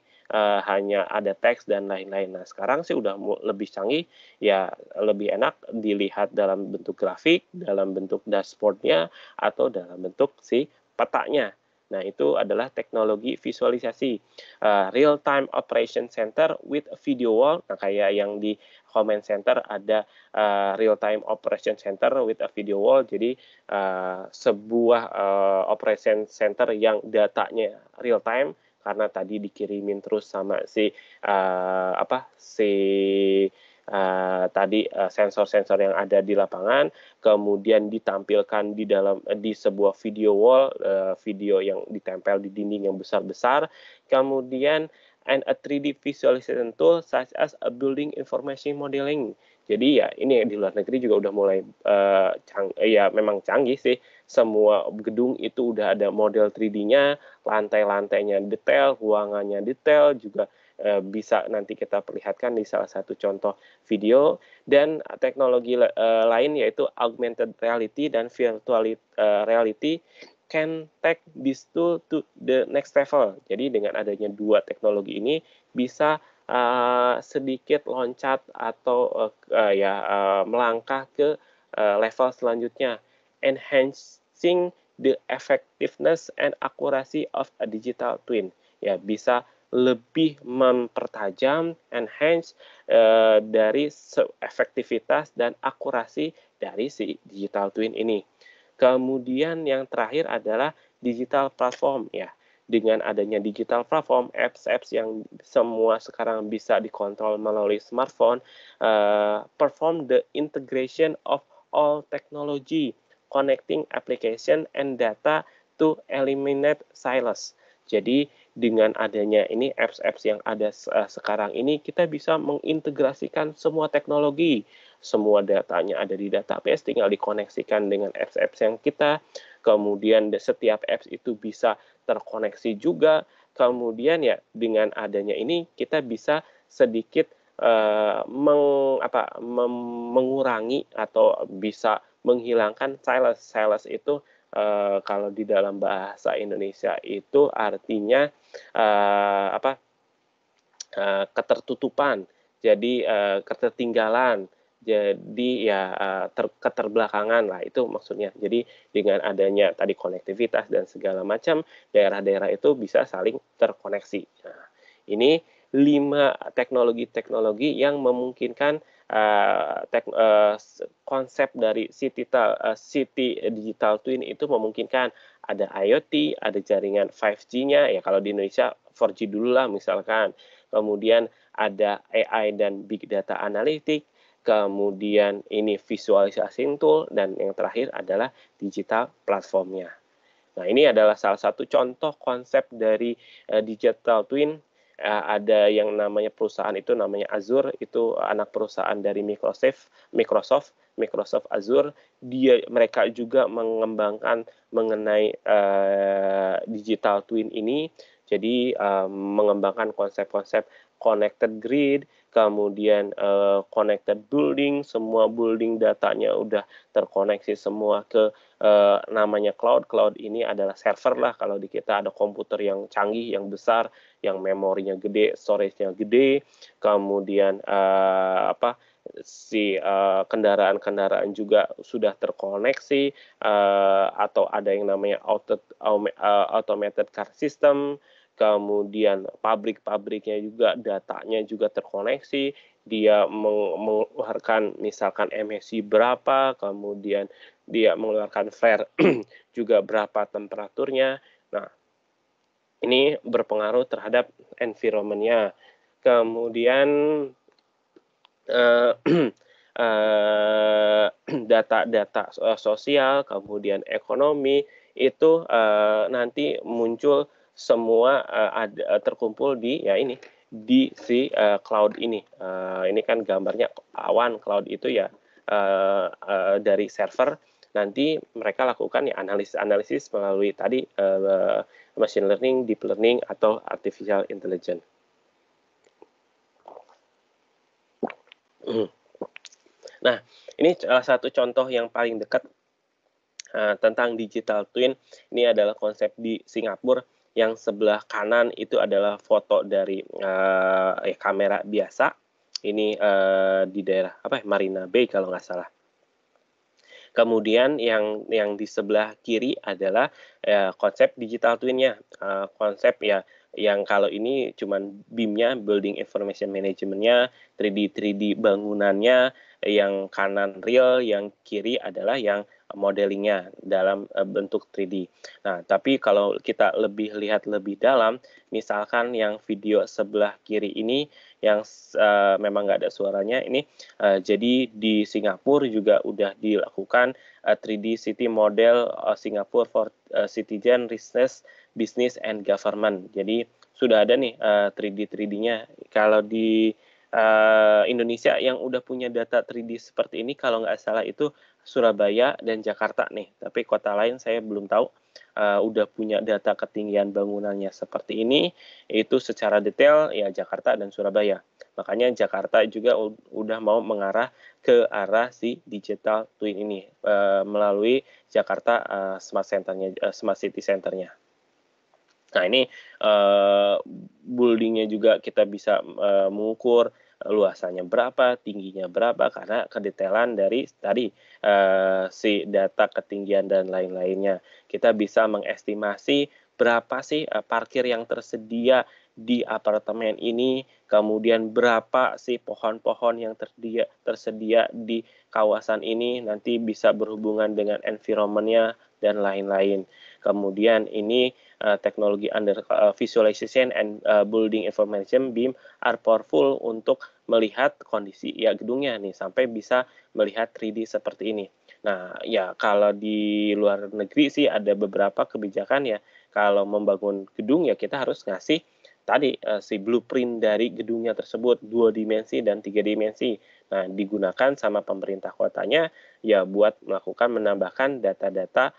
hanya ada teks dan lain-lain. Nah, sekarang sih udah lebih canggih, ya lebih enak dilihat dalam bentuk grafik, dalam bentuk dashboard-nya, atau dalam bentuk si petanya. Nah, itu adalah teknologi visualisasi. Real-time operation center with a video wall. Nah, kayak yang di command center ada real-time operation center with a video wall. Jadi, sebuah operation center yang datanya real-time, karena tadi dikirimin terus sama sensor-sensor yang ada di lapangan, kemudian ditampilkan di sebuah video wall, video yang ditempel di dinding yang besar-besar, kemudian and a 3D visualization tool such as a building information modeling. Jadi ya ini di luar negeri juga udah mulai memang canggih sih. Semua gedung itu udah ada model 3D-nya, lantai-lantainya detail, ruangannya detail, juga bisa nanti kita perlihatkan di salah satu contoh video. Dan teknologi lain yaitu augmented reality dan virtual reality. can take this tool to the next level. Jadi dengan adanya dua teknologi ini bisa sedikit loncat atau melangkah ke level selanjutnya, enhancing the effectiveness and accuracy of a digital twin. Ya, bisa lebih mempertajam, enhance dari efektivitas dan akurasi dari si digital twin ini. Kemudian yang terakhir adalah digital platform, ya. Dengan adanya digital platform, apps-apps yang semua sekarang bisa dikontrol melalui smartphone, perform the integration of all technology, connecting application and data to eliminate silos. Jadi dengan adanya ini apps-apps yang ada sekarang ini, kita bisa mengintegrasikan semua teknologi. Semua datanya ada di database, tinggal dikoneksikan dengan apps-apps yang kita. Kemudian setiap apps itu bisa terkoneksi juga. Kemudian ya dengan adanya ini kita bisa sedikit mengurangi atau bisa menghilangkan silos. Silos itu kalau di dalam bahasa Indonesia itu artinya ketertutupan, jadi ketertinggalan, jadi ya keterbelakangan lah, itu maksudnya. Jadi dengan adanya tadi konektivitas dan segala macam, daerah-daerah itu bisa saling terkoneksi. Nah, ini 5 teknologi-teknologi yang memungkinkan konsep dari city digital twin itu memungkinkan. Ada IoT, ada jaringan 5G-nya, ya kalau di Indonesia 4G dulu lah misalkan. Kemudian ada AI dan Big Data Analytics, kemudian ini visualisasi tool, dan yang terakhir adalah digital platformnya. Nah, ini adalah salah satu contoh konsep dari digital twin. Ada yang namanya perusahaan itu namanya Azure, itu anak perusahaan dari Microsoft Azure. Mereka juga mengembangkan mengenai digital twin ini. Jadi mengembangkan konsep-konsep connected grid, kemudian connected building, semua building datanya udah terkoneksi semua ke namanya cloud. Cloud ini adalah server lah, kalau di kita ada komputer yang canggih, yang besar, yang memorinya gede, storage-nya gede, kemudian kendaraan-kendaraan juga sudah terkoneksi, atau ada yang namanya automated car system, kemudian pabrik-pabriknya juga datanya juga terkoneksi, dia mengeluarkan misalkan emisi berapa, kemudian dia mengeluarkan flare juga berapa temperaturnya. Nah, ini berpengaruh terhadap environment-nya. Kemudian data-data sosial, kemudian ekonomi, itu nanti muncul semua terkumpul di si cloud ini. Ini kan gambarnya awan. Cloud itu ya dari server, nanti mereka lakukan ya analisis melalui tadi machine learning, deep learning, atau artificial intelligence. Nah, ini salah satu contoh yang paling dekat tentang digital twin. Ini adalah konsep di Singapura. Yang sebelah kanan itu adalah foto dari kamera biasa. Ini di daerah Marina Bay kalau nggak salah. Kemudian yang di sebelah kiri adalah konsep digital twin-nya. Konsep ya yang kalau ini cuman BIM-nya, Building Information Management-nya, 3D bangunannya, yang kanan real, yang kiri adalah yang modelingnya dalam bentuk 3D. Nah, tapi kalau kita lihat lebih dalam, misalkan yang video sebelah kiri ini yang memang nggak ada suaranya ini, jadi di Singapura juga udah dilakukan 3D City Model Singapore for Citizen Business and Government. Jadi sudah ada nih 3D-nya. Kalau di Indonesia yang udah punya data 3D seperti ini, kalau nggak salah itu Surabaya dan Jakarta nih. Tapi kota lain saya belum tahu udah punya data ketinggian bangunannya seperti ini. Itu secara detail ya Jakarta dan Surabaya. Makanya Jakarta juga udah mau mengarah ke arah si digital twin ini melalui Jakarta Smart City Centernya. Nah, ini buildingnya juga kita bisa mengukur luasannya berapa, tingginya berapa, karena kedetailan dari tadi si data ketinggian dan lain-lainnya. Kita bisa mengestimasi berapa sih parkir yang tersedia di apartemen ini, kemudian berapa sih pohon-pohon yang tersedia di kawasan ini, nanti bisa berhubungan dengan environment-nya dan lain-lain. Kemudian ini teknologi under visualization and building information BIM are powerful untuk melihat kondisi ya gedungnya nih sampai bisa melihat 3D seperti ini. Nah, ya kalau di luar negeri sih ada beberapa kebijakan ya, kalau membangun gedung ya kita harus ngasih tadi si blueprint dari gedungnya tersebut 2 dimensi dan 3 dimensi. Nah, digunakan sama pemerintah kotanya ya buat melakukan menambahkan data-data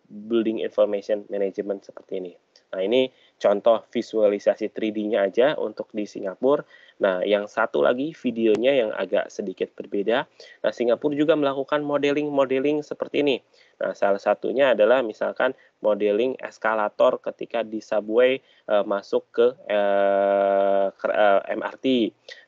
building information management seperti ini. Nah, ini contoh visualisasi 3D-nya aja untuk di Singapura. Nah, yang satu lagi videonya yang agak sedikit berbeda. Nah, Singapura juga melakukan modeling seperti ini. Nah, salah satunya adalah misalkan modeling eskalator ketika di subway masuk ke MRT.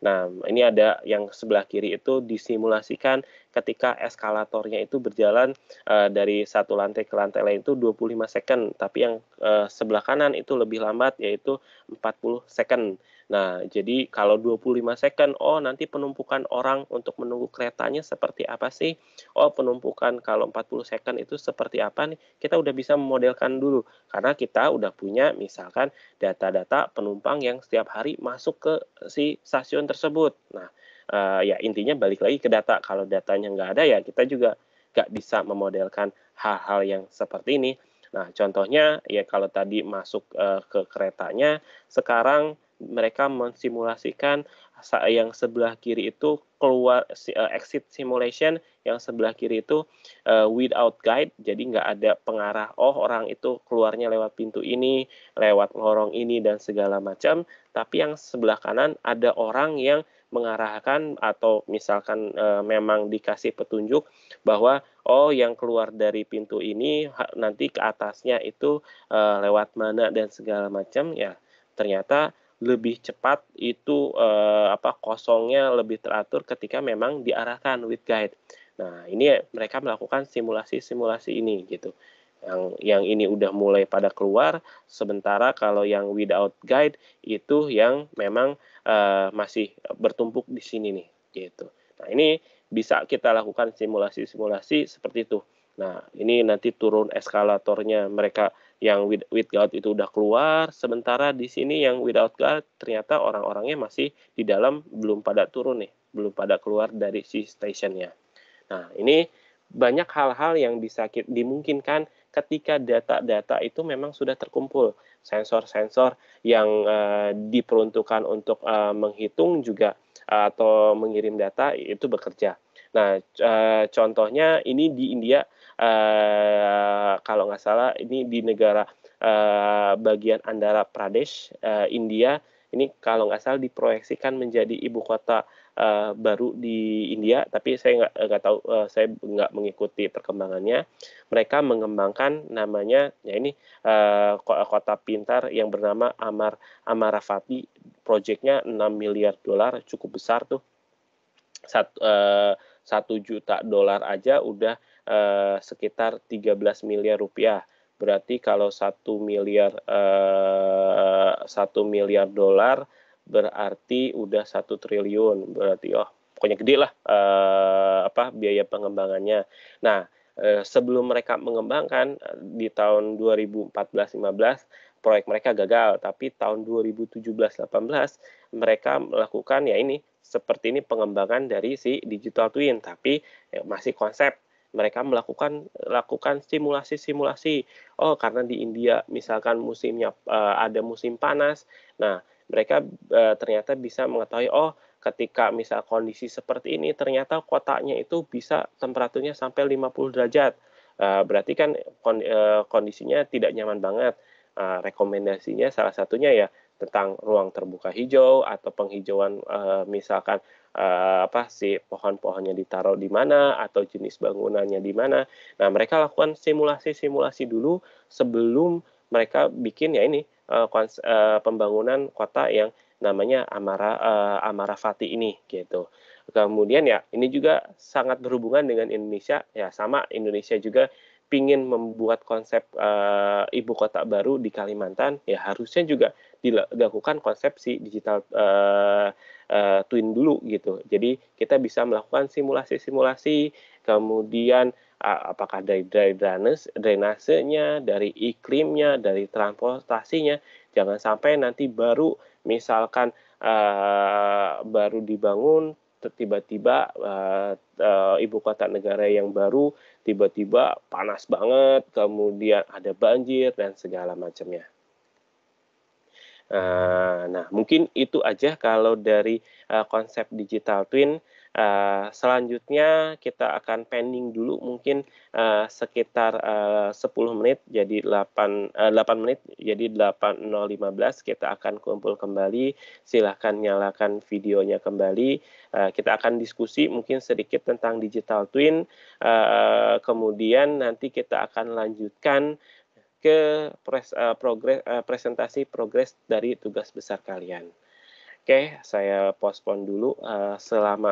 Nah, ini ada yang sebelah kiri itu disimulasikan ketika eskalatornya itu berjalan dari satu lantai ke lantai lain itu 25 second, tapi yang sebelah kanan itu lebih lambat yaitu 40 second. Nah, jadi kalau 25 second, oh nanti penumpukan orang untuk menunggu keretanya seperti apa sih? Oh, penumpukan kalau 40 second itu seperti apa nih? Kita udah bisa memodelkan dulu, karena kita udah punya misalkan data-data penumpang yang setiap hari masuk ke si stasiun tersebut. Nah, ya intinya balik lagi ke data. Kalau datanya nggak ada ya kita juga nggak bisa memodelkan hal-hal yang seperti ini. Nah, contohnya ya kalau tadi masuk ke keretanya, sekarang mereka mensimulasikan yang sebelah kiri itu keluar exit simulation, yang sebelah kiri itu without guide, jadi nggak ada pengarah. Oh, orang itu keluarnya lewat pintu ini, lewat lorong ini dan segala macam. Tapi yang sebelah kanan ada orang yang mengarahkan atau misalkan memang dikasih petunjuk bahwa oh yang keluar dari pintu ini nanti ke atasnya itu lewat mana dan segala macam ya. Ternyata lebih cepat itu kosongnya lebih teratur ketika memang diarahkan with guide. Nah, ini mereka melakukan simulasi-simulasi ini gitu. Yang ini udah mulai pada keluar, sementara kalau yang without guide itu yang memang masih bertumpuk di sini nih gitu. Nah, ini bisa kita lakukan simulasi-simulasi seperti itu. Nah, ini nanti turun eskalatornya mereka yang with guard itu udah keluar, sementara di sini yang without guard ternyata orang-orangnya masih di dalam, belum pada turun nih, belum pada keluar dari si stationnya. Nah, ini banyak hal-hal yang bisa dimungkinkan ketika data-data itu memang sudah terkumpul. Sensor-sensor yang diperuntukkan untuk menghitung juga atau mengirim data itu bekerja. Nah, contohnya ini di India, kalau nggak salah ini di negara bagian Andhra Pradesh, India, ini kalau nggak salah diproyeksikan menjadi ibu kota baru di India, tapi saya nggak tahu, saya nggak mengikuti perkembangannya. Mereka mengembangkan namanya, ya ini kota pintar yang bernama Amaravati, proyeknya $6 miliar, cukup besar tuh. 1 juta dolar aja udah sekitar 13 miliar rupiah. Berarti kalau 1 miliar dolar berarti udah 1 triliun. Berarti pokoknya gede lah biaya pengembangannya. Nah, sebelum mereka mengembangkan di tahun 2014-15 proyek mereka gagal, tapi tahun 2017-18 mereka melakukan ya ini seperti ini pengembangan dari si digital twin, tapi masih konsep. Mereka lakukan simulasi-simulasi. Oh, karena di India misalkan musimnya ada musim panas. Nah, mereka ternyata bisa mengetahui ketika misal kondisi seperti ini ternyata kotanya itu bisa temperaturnya sampai 50 derajat. Berarti kan kondisinya tidak nyaman banget. Rekomendasinya salah satunya ya tentang ruang terbuka hijau atau penghijauan misalkan si pohon-pohonnya ditaruh di mana atau jenis bangunannya di mana. Nah, mereka lakukan simulasi-simulasi dulu sebelum mereka bikin ya ini pembangunan kota yang namanya Amarafati ini gitu. Kemudian ya ini juga sangat berhubungan dengan Indonesia, ya sama Indonesia juga pingin membuat konsep ibu kota baru di Kalimantan, ya harusnya juga dilakukan konsepsi digital twin dulu gitu. Jadi kita bisa melakukan simulasi-simulasi, kemudian apakah dari drainasenya, dari iklimnya, dari transportasinya, jangan sampai nanti baru misalkan baru dibangun tiba-tiba ibu kota negara yang baru tiba-tiba panas banget, kemudian ada banjir dan segala macamnya. Nah, mungkin itu aja kalau dari konsep digital twin. Selanjutnya kita akan pending dulu mungkin sekitar 10 menit jadi 8 menit jadi 8.015 kita akan kumpul kembali. Silahkan nyalakan videonya kembali. Kita akan diskusi mungkin sedikit tentang digital twin. Kemudian nanti kita akan lanjutkan ke presentasi progres dari tugas besar kalian. Oke, saya postpone dulu selama